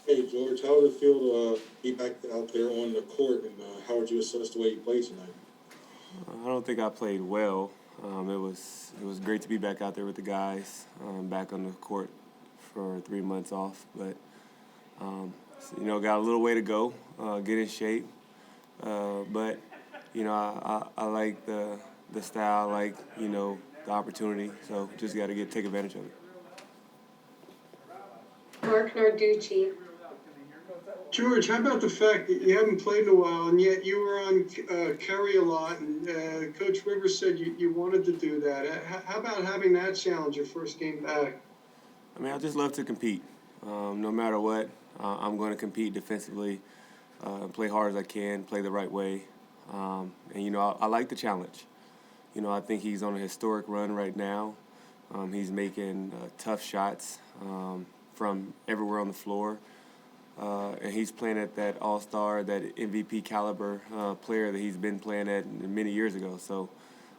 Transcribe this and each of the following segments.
Hey George, how did it feel to be back out there on the court, and how would you assess the way you played tonight? I don't think I played well. It was great to be back out there with the guys, back on the court for 3 months off. But got a little way to go, get in shape. But I like the style, I like the opportunity. So just got to get take advantage of it. Mark Narducci. George, how about the fact that you haven't played in a while and yet you were on carry a lot, and Coach Rivers said you wanted to do that. How about having that challenge your first game back? I mean, I just love to compete. No matter what, I'm going to compete defensively, play hard as I can, play the right way. I like the challenge. I think he's on a historic run right now. He's making tough shots from everywhere on the floor. And he's playing at that all-star, that MVP caliber player that he's been playing at many years ago. So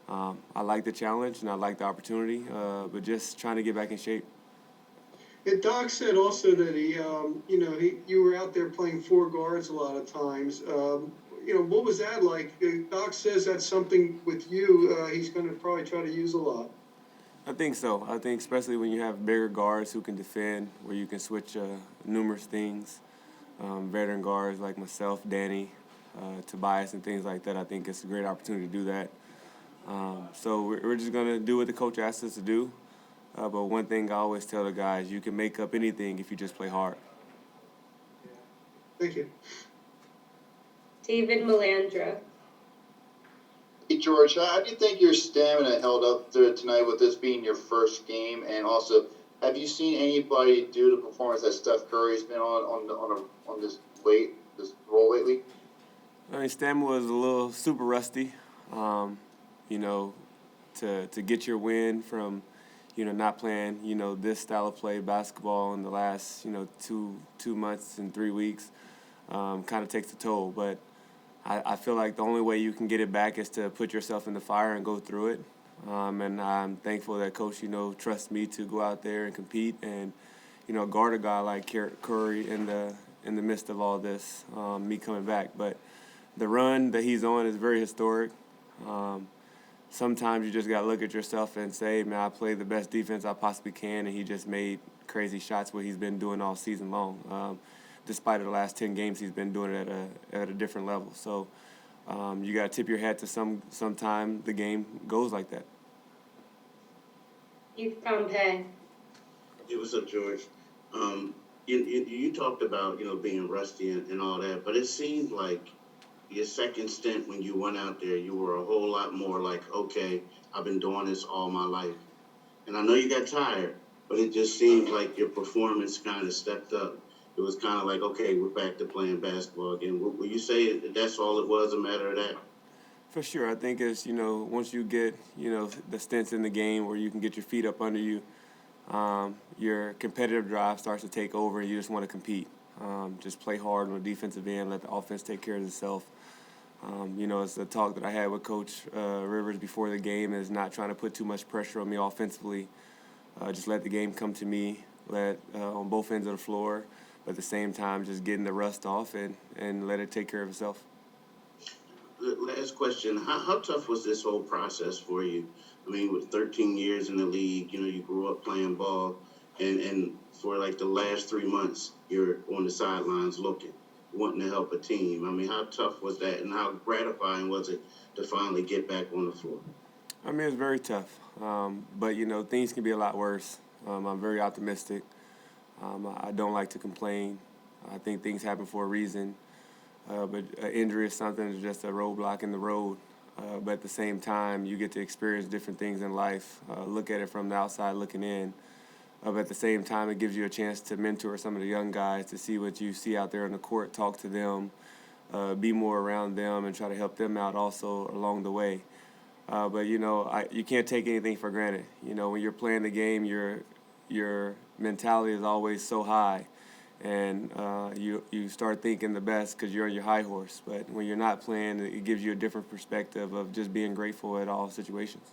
I like the challenge and I like the opportunity, but just trying to get back in shape. And Doc said also that you were out there playing four guards a lot of times. What was that like? Doc says that's something with you. He's going to probably try to use a lot. I think so. I think especially when you have bigger guards who can defend, where you can switch numerous things. Veteran guards like myself, Danny, Tobias, and things like that. I think it's a great opportunity to do that. So we're just going to do what the coach asks us to do. But one thing I always tell the guys, you can make up anything if you just play hard. Thank you. David Melandra. Hey George, how do you think your stamina held up there tonight with this being your first game? And also, have you seen anybody do the performance that Steph Curry's been on this role lately? I mean, stamina was a little super rusty. To get your win from, not playing, this style of play, basketball, in the last, 2 months and 3 weeks, kind of takes a toll. But I feel like the only way you can get it back is to put yourself in the fire and go through it. And I'm thankful that Coach, trusts me to go out there and compete and, guard a guy like Curry in the midst of all this, me coming back. But the run that he's on is very historic. Sometimes you just got to look at yourself and say, man, I played the best defense I possibly can, and he just made crazy shots, what he's been doing all season long. Despite the last 10 games, he's been doing it at a different level. So you got to tip your hat to sometime the game goes like that. Youth Pompey. Hey, what's up, George? You talked about being rusty and all that, but it seemed like your second stint when you went out there, you were a whole lot more like, okay, I've been doing this all my life, and I know you got tired, but it just seemed like your performance kind of stepped up. It was kind of like, okay, we're back to playing basketball again. Will you say that's all it was, a matter of that? For sure. I think it's, once you get, the stints in the game where you can get your feet up under you, your competitive drive starts to take over and you just want to compete. Just play hard on the defensive end, let the offense take care of itself. It's the talk that I had with Coach Rivers before the game, is not trying to put too much pressure on me offensively. Just let the game come to me, on both ends of the floor. But at the same time, just getting the rust off and let it take care of itself. Last question. How tough was this whole process for you? I mean, with 13 years in the league, you grew up playing ball, and for like the last 3 months, you're on the sidelines looking, wanting to help a team. I mean, how tough was that, and how gratifying was it to finally get back on the floor? I mean, it's very tough. But, things can be a lot worse. I'm very optimistic. I don't like to complain. I think things happen for a reason. But injury is something that's just a roadblock in the road. But at the same time, you get to experience different things in life, look at it from the outside looking in. But at the same time, it gives you a chance to mentor some of the young guys, to see what you see out there on the court, talk to them, be more around them, and try to help them out also along the way. But, you can't take anything for granted. When you're playing the game, your mentality is always so high. And you start thinking the best because you're on your high horse. But when you're not playing, it gives you a different perspective of just being grateful at all situations.